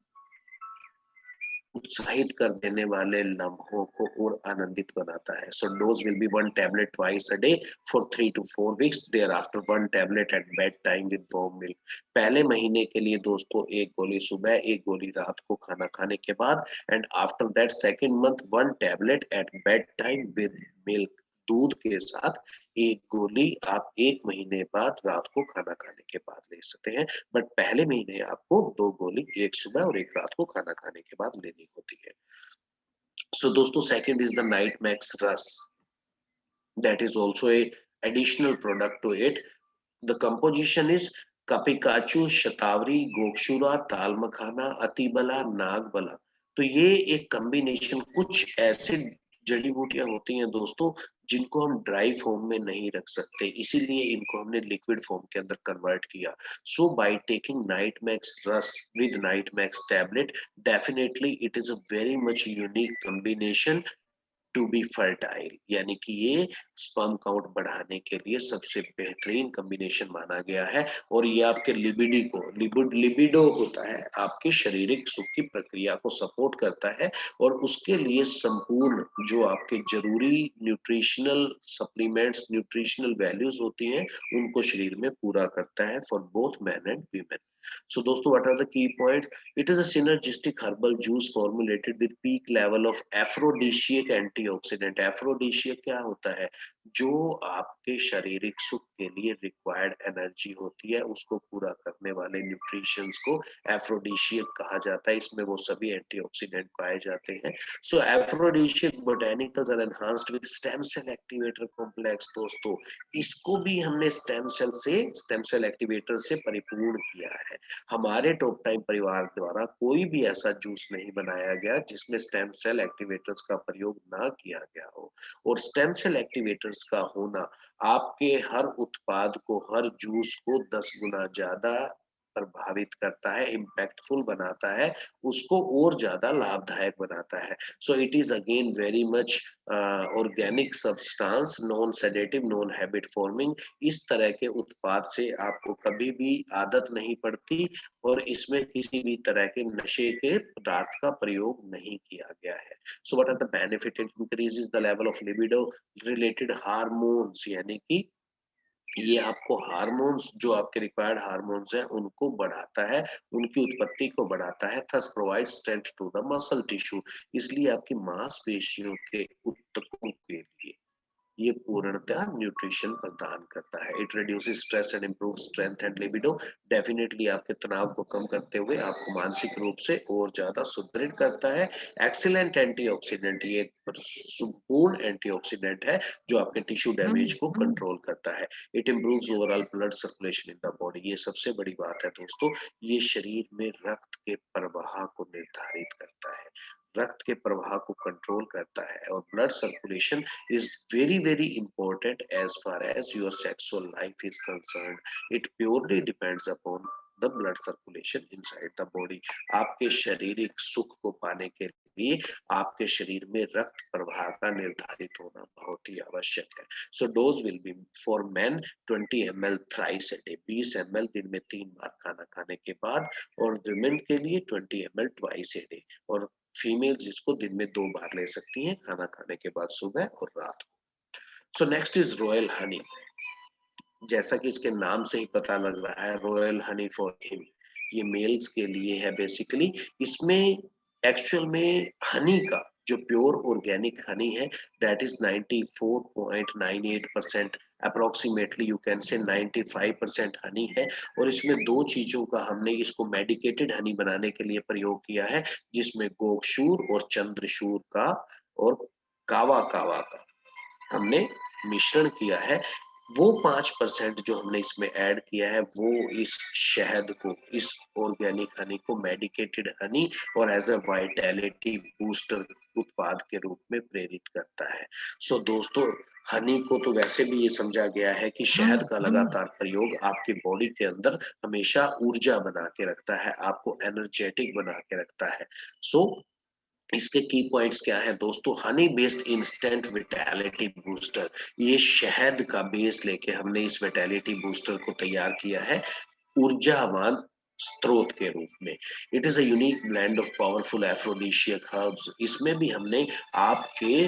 उत्साहित कर देने वाले लम्हों को और आनंदित बनाता है। So dose will be 1 tablet twice a day for 3 to 4 weeks, thereafter 1 tablet at bed time with warm milk। पहले महीने के लिए दोस्तों 1 गोली सुबह, 1 गोली रात को खाना खाने के बाद, and after that second month 1 tablet at bed time with milk। दूध के साथ 1 गोली आप 1 महीने बाद रात को खाना खाने के बाद ले सकते हैं, बट पहले महीने आपको 2 गोली, 1 सुबह और 1 रात को खाना खाने के बाद लेनी होती है। सो दोस्तों second is the night max रस। That is also a additional product to it. The composition is kapikachhu, shatavari, gokshura, tal makhana, अतिबला, नागबला। तो ये एक कॉम्बिनेशन, कुछ ऐसे जड़ी बूटियां होती हैं दोस्तों जिनको हम ड्राई फॉर्म में नहीं रख सकते, इसीलिए इनको हमने लिक्विड फॉर्म के अंदर कन्वर्ट किया। So by taking night max रस with night max tablet, definitely it is a very much unique combination to be fertile. यानी कि ये स्पर्म काउंट बढ़ाने के लिए सबसे बेहतरीन कॉम्बिनेशन माना गया है, और ये आपके लिबिडी को, लिबिडो होता है आपके शारीरिक सुख की प्रक्रिया को सपोर्ट करता है, और उसके लिए संपूर्ण जो आपके जरूरी न्यूट्रिशनल सप्लीमेंट्स, न्यूट्रिशनल वैल्यूज होती हैं, उनको शरीर में पूरा करता है for both man and women. So दोस्तों, what are the key points? It is a synergistic herbal juice formulated with peak level of aphrodisiac antioxidant. Aphrodisiac क्या होता है? जो आपके शारीरिक सुख के लिए रिक्वायर्ड एनर्जी होती है, उसको पूरा करने वाले न्यूट्रिशंस को एफ्रोडिशियक कहा जाता है। इसमें वो सभी एंटीऑक्सीडेंट पाए जाते हैं। So aphrodisiac botanicals are enhanced with stem cell activator complex. दोस्तों, इसको भी हमने स्टेम सेल एक्टिवेटर से परिपूर्ण किया है। हमारे टॉप टाइम परिवार द्वारा कोई भी ऐसा जूस नहीं बनाया गया जिसमें स्टेम सेल एक्टिवेटर्स का प्रयोग ना किया गया हो। और स्टेम सेल एक्टिवेटर्स का होना आपके हर उत्पाद को, हर जूस को 10 गुना ज्यादा प्रभावित करता है, इम्पैक्टफुल बनाता है, उसको और ज्यादा लाभदायक बनाता है। सो it is again very much organic substance, non sedative, non habit forming. इस तरह के उत्पाद से आपको कभी भी आदत नहीं पड़ती और इसमें किसी भी तरह के नशे के पदार्थ का प्रयोग नहीं किया गया है। So what are the benefit? It increases the level of libido related hormones, यानी कि ये आपको हार्मोन्स, जो आपके रिक्वायर्ड हार्मोन्स हैं, उनको बढ़ाता है, उनकी उत्पत्ति को बढ़ाता है। Thus provide strength to the muscle tissue, इसलिए आपकी मांसपेशियों के ऊतकों के लिए ये पूर्णतः न्यूट्रिशन प्रदान करता है। It reduces stress and improve strength and libido. Definitely आपके तनाव को कम करते हुए आपको मानसिक रूप से और ज्यादा सुदृढ़ करता है। एक्सीलेंट एंटीऑक्सीडेंट, ये संपूर्ण एंटीऑक्सीडेंट है जो आपके टिश्यू डैमेज को कंट्रोल करता है। It improves overall blood circulation in the body. ये सबसे बड़ी बात है दोस्तों, ये शरीर में रक्त के प्रवाह को निर्धारित करता है, रक्त के प्रवाह को कंट्रोल करता है। और blood circulation is very very important as far as your sexual life is concerned. It purely depends upon the blood circulation inside the body. आपके शारीरिक सुख को पाने के लिए आपके शरीर में रक्त प्रवाह का निर्धारित होना बहुत ही आवश्यक है। So dose will be for men 20 ml thrice a day, 20 ml दिन में 3 बार खाना खाने के बाद, और वुमेन के लिए 20 ml ट्वाइस ए डे, और फीमेल जिसको दिन में 2 बार ले सकती हैं, खाना खाने के बाद, सुबह और रात को। So next is royal Honey. जैसा कि इसके नाम से ही पता लग रहा है, रॉयल हनी फॉर हिम, ये मेल्स के लिए है बेसिकली। इसमें एक्चुअल में हनी का जो प्योर ऑर्गेनिक हनी है, that is 94.98%, approximately you can say 95% Honey है। और इसमें दो चीजों का हमने इसको मेडिकेटेड हनी बनाने के लिए प्रयोग किया है, जिसमें गोक्षूर और चंद्रशूर का और कावा कावा का हमने मिश्रण किया है। वो 5% जो हमने इसमें ऐड किया है, वो इस शहद को, इस ऑर्गेनिक हनी को मेडिकेटेड हनी और एज अ वाइटैलिटी बूस्टर उत्पाद के रूप में प्रेरित करता है। सो दोस्तों, हनी को तो वैसे भी ये समझा गया है कि शहद का लगातार प्रयोग आपकी बॉडी के अंदर हमेशा ऊर्जा बना के रखता है, आपको एनर्जेटिक बना के रखता है। सो इसके की पॉइंट्स क्या है दोस्तों? Honey based instant vitality booster, ये शहद का बेस लेके हमने इस विटैलिटी बूस्टर को तैयार किया है ऊर्जावान स्रोत के रूप में। It is a unique blend of powerful aphrodisiac herbs. इसमें भी हमने आपके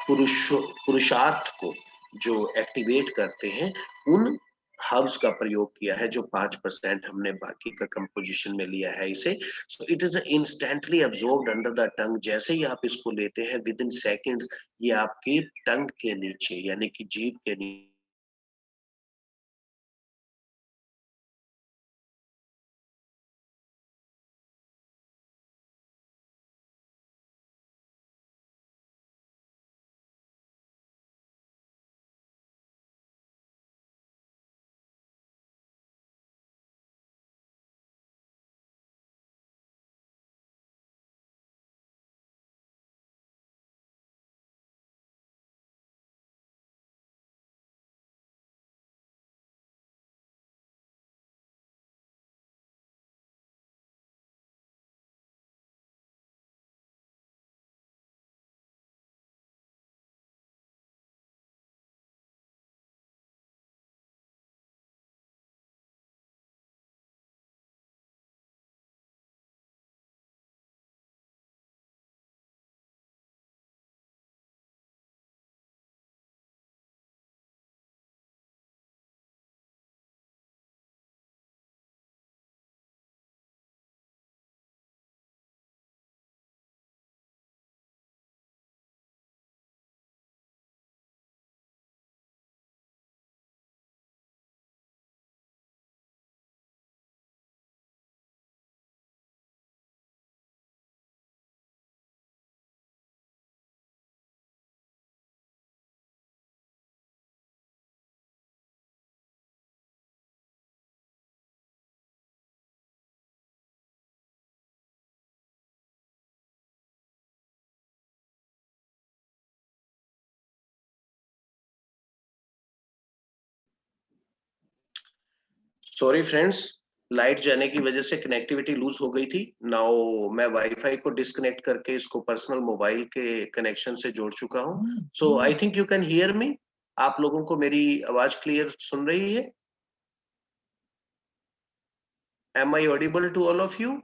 पुरुषार्थ को जो एक्टिवेट करते हैं, उन हर्ब्स का प्रयोग किया है, जो 5% हमने बाकी का कंपोजिशन में लिया है इसे। सो it is instantly absorbed under the tongue. जैसे ही आप इसको लेते हैं, विद इन सेकेंड्स ये आपकी टंग के नीचे, यानी कि जीभ के नीचे सॉरी फ्रेंड्स, लाइट जाने की वजह से कनेक्टिविटी लूज हो गई थी। नाउ मैं वाईफाई को डिस्कनेक्ट करके इसको पर्सनल मोबाइल के कनेक्शन से जोड़ चुका हूँ। So I think you can hear me. आप लोगों को मेरी आवाज क्लियर सुन रही है? Am I audible to all of you?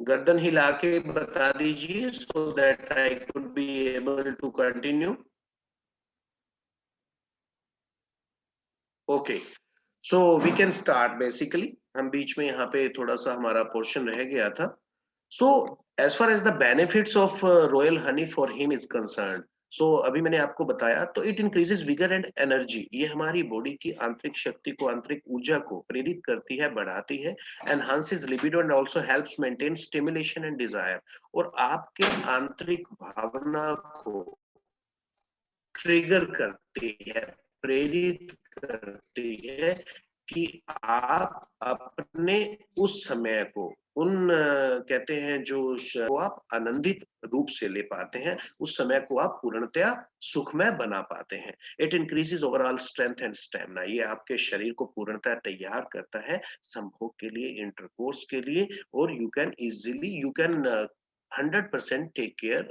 गर्दन हिला के बता दीजिए so that I could be able to continue. Okay, so we can start. Basically हम बीच में यहाँ पे थोड़ा सा हमारा पोर्शन रह गया था। So as far as the benefits of royal honey for him is concern, so अभी मैंने आपको बताया, तो it increases vigour and energy. ये हमारी बॉडी की आंतरिक शक्ति को, आंतरिक ऊर्जा को प्रेरित करती है, बढ़ाती है। Enhances libido and also helps maintain stimulation and desire. और आपके आंतरिक भावना को ट्रिगर करती है, प्रेरित करती है कि आप अपने उस समय को, उन कहते हैं जो को आप आनंदित रूप से ले पाते हैं, उस समय को आप पूर्णतया सुखमय बना पाते हैं। It increases overall strength and stamina. ये आपके शरीर को पूर्णतः तैयार करता है संभोग के लिए, इंटरकोर्स के लिए। और you can easily, you can 100% take care,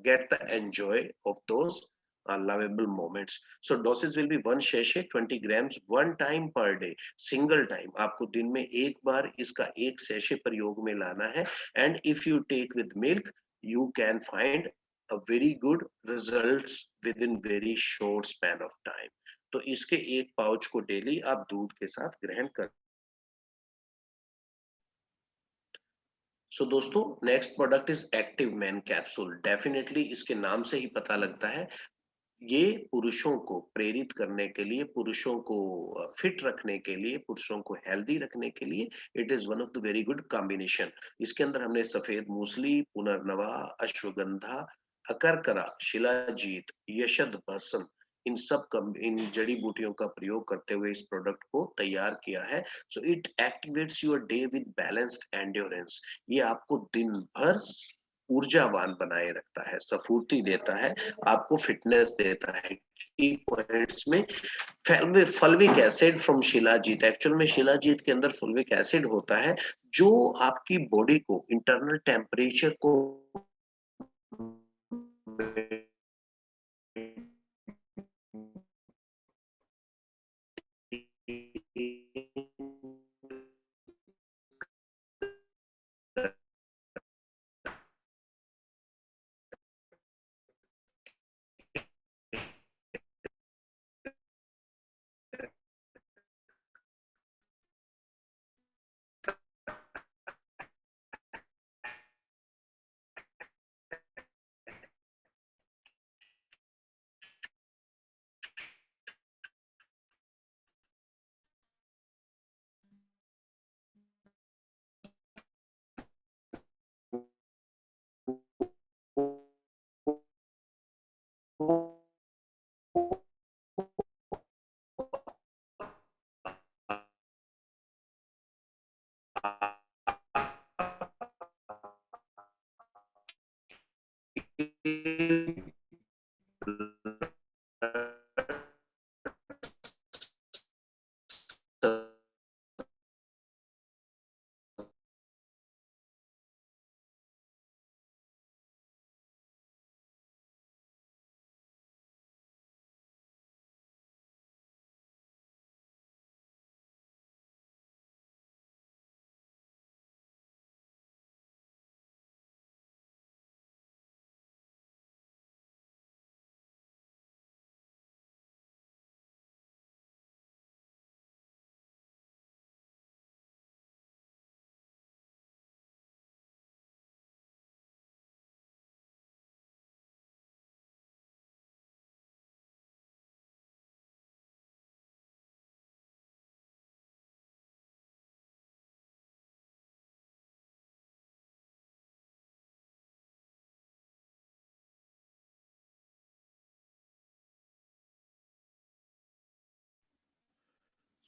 get the enjoy of those lovable moments. So doses will be 1 sachet 20 grams 1 time per day, single time। आपको दिन में एक बार इसका 1 sachet प्रयोग में लाना है। And if you take with milk, you can find a very good results within very short span of time। तो इसके एक पाउच को डेली आप दूध के साथ ग्रहण कर। सो दोस्तों, next product is active man capsule. Definitely इसके नाम से ही पता लगता है, ये पुरुषों को प्रेरित करने के लिए, पुरुषों को फिट रखने के लिए, पुरुषों को हेल्दी रखने के लिए it is one of the very good combination. इसके अंदर हमने सफेद मूसली, पुनर्नवा, अश्वगंधा, अकरकरा, शिलाजीत, यशद भस्म, इन जड़ी बूटियों का प्रयोग करते हुए इस प्रोडक्ट को तैयार किया है। So it activates your day with balanced endurance. ये आपको दिन भर ऊर्जावान बनाए रखता है, स्फूर्ति देता है, आपको फिटनेस देता है। की पॉइंट्स में fulvic acid from shilajit. Actual में शिलाजीत के अंदर फल्विक एसिड होता है, जो आपकी बॉडी को, इंटरनल टेम्परेचर को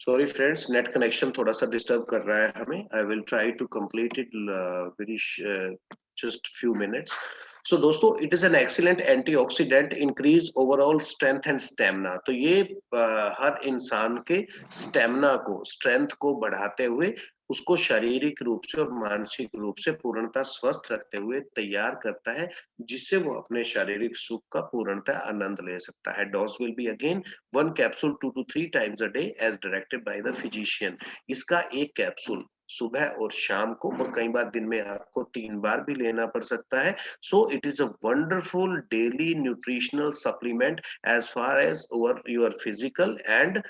सॉरी फ्रेंड्स, नेट कनेक्शन थोड़ा सा डिस्टर्ब कर रहा है हमें। I will try to complete it very just few minutes. So दोस्तों, it is an excellent antioxidant, increase overall strength and stamina. तो ये हर इंसान के स्टेमिना को, स्ट्रेंथ को बढ़ाते हुए उसको शारीरिक रूप से और मानसिक रूप से पूर्णतः स्वस्थ रखते हुए तैयार करता है, जिससे वो अपने शारीरिक सुख का पूर्णतः आनंद ले सकता है। Dose will be again 1 capsule 2 to 3 times a day as directed by the physician। इसका एक कैप्सूल सुबह और शाम को, और कई बार दिन में आपको 3 बार भी लेना पड़ सकता है। So it is a wonderful daily nutritional supplement as far as your physical and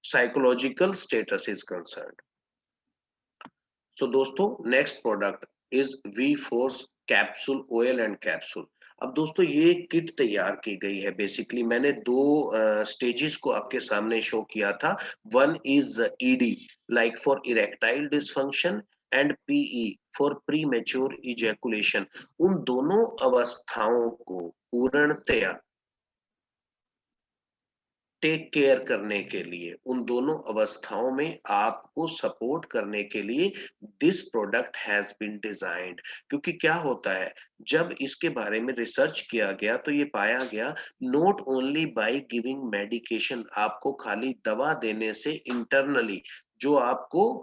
psychological status is concerned। So दोस्तों, next product is V force capsule oil and capsule. अब दोस्तों, ये किट तैयार की गई है। बेसिकली मैंने दो स्टेजेस को आपके सामने शो किया था। One is ED, like for erectile dysfunction, and PE for premature ejaculation. उन दोनों अवस्थाओं को पूर्णतया टेक केयर करने के लिए, उन दोनों अवस्थाओं में आपको सपोर्ट करने के लिए this product has been designed. क्योंकि क्या होता है, जब इसके बारे में रिसर्च किया गया तो ये पाया गया, not only by giving medication, आपको खाली दवा देने से इंटरनली जो आपको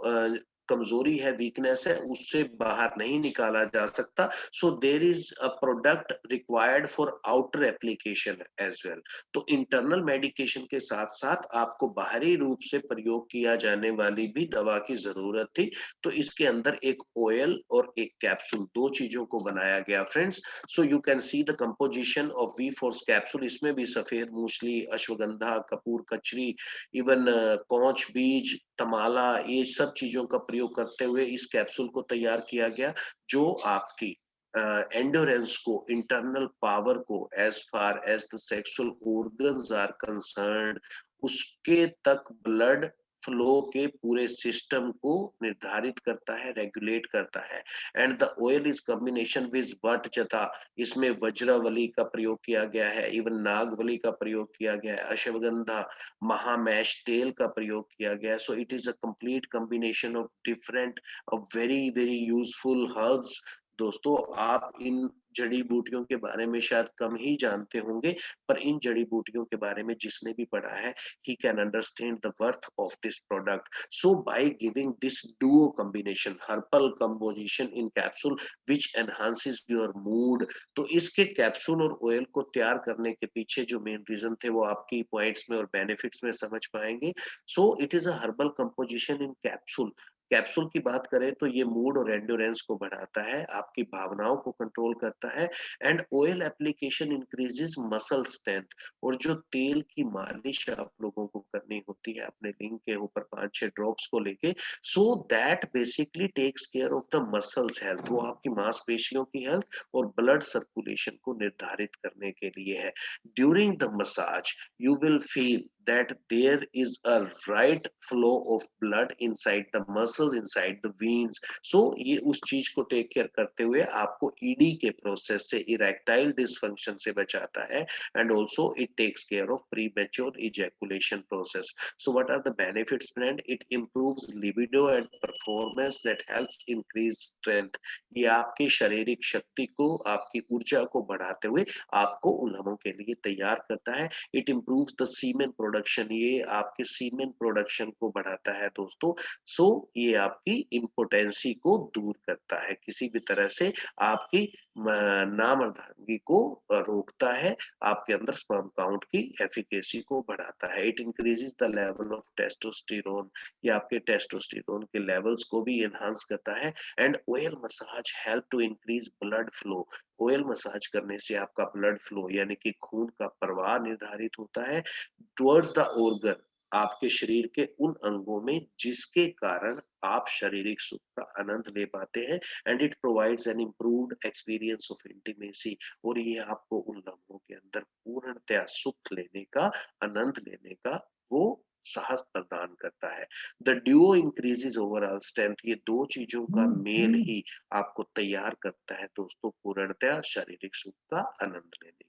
कमजोरी है, वीकनेस है, उससे बाहर नहीं निकाला जा सकता। So there is a product required for outer application as well. तो इंटरनल मेडिकेशन के साथ साथ आपको बाहरी रूप से प्रयोग किया जाने वाली भी दवा की जरूरत थी। तो इसके अंदर एक ऑयल और एक कैप्सूल, दो चीजों को बनाया गया friends. So you can see the composition of V force capsule. इसमें भी सफेद मूसली, अश्वगंधा, कपूर कचरी, इवन कौच बीज, तमाला, ये सब चीजों का प्रयोग करते हुए इस कैप्सूल को तैयार किया गया, जो आपकी एंडोरेंस को, इंटरनल पावर को, as far as the sexual organs are concerned, उसके तक ब्लड फ्लो के पूरे सिस्टम को निर्धारित करता है, रेगुलेट करता है। And the oil is combination with but जथा, इसमें वज्रवली का प्रयोग किया गया है, इवन नागवली का प्रयोग किया गया है, अश्वगंधा, महामैश तेल का प्रयोग किया गया है। सो it is a complete combination of different, very very useful herbs. दोस्तों, आप इन जड़ी बूटियों के बारे में शायद कम ही जानते होंगे, पर इन जड़ी बूटियों के बारे में जिसने भी पढ़ा है, he can understand the worth of this product। So by giving this duo combination, herbal composition in capsule which enhances your mood। तो इसके कैप्सूल और ऑयल को तैयार करने के पीछे जो मेन रीजन थे, वो आपकी पॉइंट्स में और बेनिफिट्स में समझ पाएंगे। सो it is a herbal composition in capsule. Capsule की बात करें तो ये मूड और एंडोरेंस को बढ़ाता है, आपकी भावनाओं को कंट्रोल करता है। And oil application increases muscle strength. और जो तेल की मालिश आप लोगों को करनी होती है अपने लिंग के ऊपर 5-6 ड्रॉप्स को लेके, so that basically takes care of the muscles health. वो आपकी मांसपेशियों की हेल्थ और ब्लड सर्कुलेशन को निर्धारित करने के लिए है। During the massage you will feel that there is a right flow of blood inside the muscles, inside the veins। so ये उस चीज को टेक केयर करते हुए आपको ईडी के प्रोसेस से, इरेक्टाइल डिसफंक्शन से बचाता है। And also it takes care of premature ejaculation process. So what are the benefits friend? It improves libido and performance that helps increase strength। ये आपकी शारीरिक शक्ति को, आपकी ऊर्जा को बढ़ाते हुए आपको उन्नमों के लिए तैयार करता है। It improves the semen production, ये आपके सीमेन प्रोडक्शन को बढ़ाता है दोस्तों। सो ये आपकी इम्पोटेंसी को दूर करता है, किसी भी तरह से आपकी नामर्दांगी को रोकता है, आपके अंदर स्पर्म काउंट की एफिकेसी को बढ़ाता है। It increases the level of testosterone, ये आपके टेस्टोस्टेरोन के लेवल्स को भी एनहांस करता है। And oil massage help to increase blood flow. Oil massage करने से आपका ब्लड फ्लो, यानी कि खून का प्रवाह निर्धारित होता है टुवर्ड्स द ऑर्गन, आपके शरीर के उन अंगों में जिसके कारण आप शारीरिक सुख का आनंद ले पाते हैं। And it provides N improved experience of intimacy. और ये आपको उन लम्हों के अंदर पूर्णतया सुख लेने का, आनंद लेने का वो साहस प्रदान करता है। The duo increases overall strength. ये दो चीजों का मेल ही आपको तैयार करता है दोस्तों पूर्णतया शारीरिक सुख का आनंद लेने के लिए।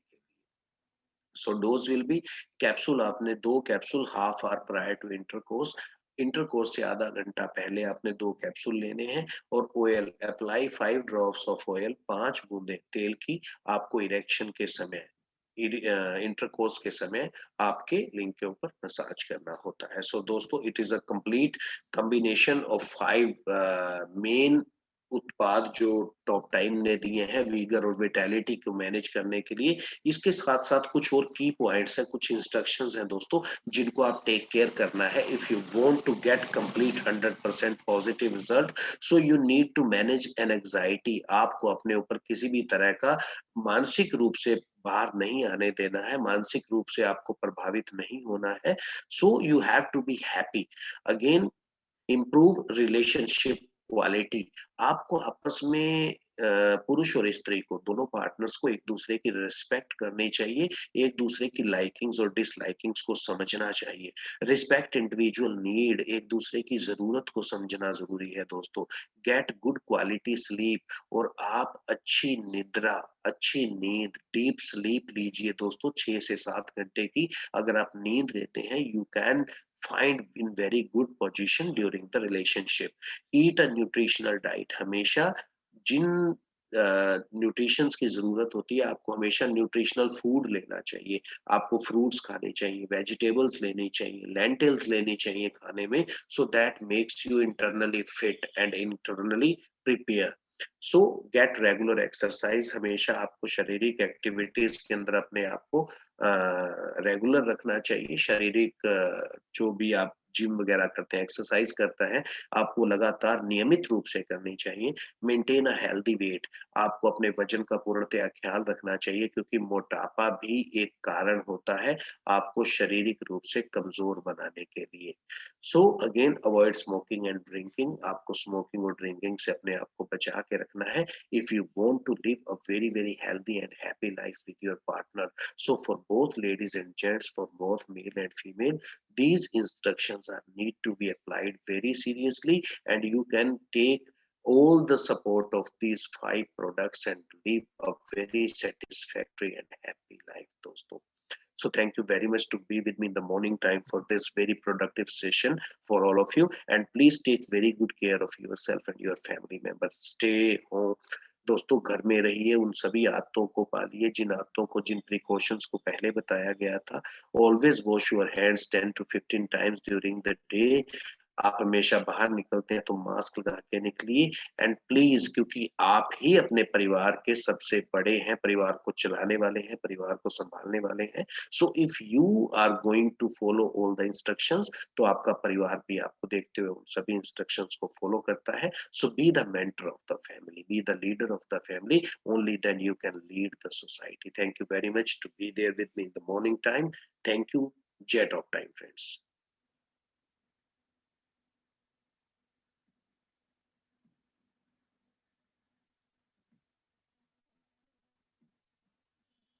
So dose will be capsule, आपने 2 capsule half hour prior to intercourse intercourse से आधा घंटा पहले आपने 2 कैप्सूल लेने हैं और oil apply 5 drops of oil 5 बूंदें तेल की आपको इरेक्शन के समय इंटरकोर्स के समय आपके लिंग के ऊपर मसाज करना होता है। सो दोस्तों it is a complete combination of 5 main उत्पाद जो टॉप टाइम ने दिए हैं विगर और विटालिटी को मैनेज करने के लिए। इसके साथ-साथ कुछ और की पॉइंट्स हैं, कुछ इंस्ट्रक्शंस हैं दोस्तों जिनको आप टेक केयर करना है if you want to get complete 100% positive result. So you need to manage an anxiety. आपको अपने ऊपर किसी भी तरह का मानसिक रूप से बाहर नहीं आने देना है, मानसिक रूप से आपको प्रभावित नहीं होना है। So you have to be happy. Again improve relationship quality. आपको आपस में पुरुष और स्त्री को दोनों पार्टनर्स को एक दूसरे की रिस्पेक्ट करनी चाहिए, एक दूसरे की लाइकिंग्स और डिसलाइकिंग्स को समझना चाहिए। रिस्पेक्ट इंडिविजुअल नीड, एक दूसरे की जरूरत को समझना जरूरी है दोस्तों। गेट गुड क्वालिटी स्लीप और आप अच्छी निद्रा, अच्छी नींद, डीप स्लीप लीजिए दोस्तों 6 से 7 घंटे की। अगर आप नींद लेते हैं you can find in very good position during the relationship. Eat a nutritional diet. हमेशा जिन न्यूट्रिशंस की जरूरत होती है आपको हमेशा न्यूट्रिशनल फूड लेना चाहिए। आपको फ्रूट्स खाने चाहिए, वेजिटेबल्स लेनी चाहिए, लेंटिल्स लेनी चाहिए खाने में। So that makes you internally fit and internally prepare. So gate regular exercise. हमेशा आपको शारीरिक एक्टिविटीज के अंदर अपने आप को रेगुलर रखना चाहिए। शारीरिक जो भी आप जिम वगैरह करते हैं, एक्सरसाइज करता है, आपको लगातार नियमित रूप से करनी चाहिए। Maintain a healthy weight. आपको अपने वजन का पूर्णतया ख्याल रखना चाहिए क्योंकि मोटापा भी एक कारण होता है आपको शारीरिक रूप से कमजोर बनाने के लिए। So again avoid smoking and drinking. आपको स्मोकिंग और ड्रिंकिंग से अपने आप को बचा के रखना है if you want to live a very very healthy and happy life with your partner. So for both ladies and gents, for both male and female, these instructions are need to be applied very seriously, and you can take all the support of these 5 products and live a very satisfactory and happy life, dosto. So thank you very much to be with me in the morning time for this very productive session for all of you. And please take very good care of yourself and your family members. Stay home. दोस्तों घर में रहिए, उन सभी आदतों को पालिए जिन आदतों को, जिन प्रिकॉशंस को पहले बताया गया था। Always wash your hands 10 to 15 times during the day. आप हमेशा बाहर निकलते हैं तो मास्क लगा के निकलिए। एंड प्लीज क्योंकि आप ही अपने परिवार के सबसे बड़े हैं, परिवार को चलाने वाले हैं, परिवार को संभालने वाले हैं। So if you are going to follow all the instructions तो आपका परिवार भी आपको देखते हुए उन सभी इंस्ट्रक्शंस को फॉलो करता है। So be the mentor of the family, be the leader of the family, only then you can lead the society. Thank you very much to be there with me in the morning time. Thank you. Jet of time, friends.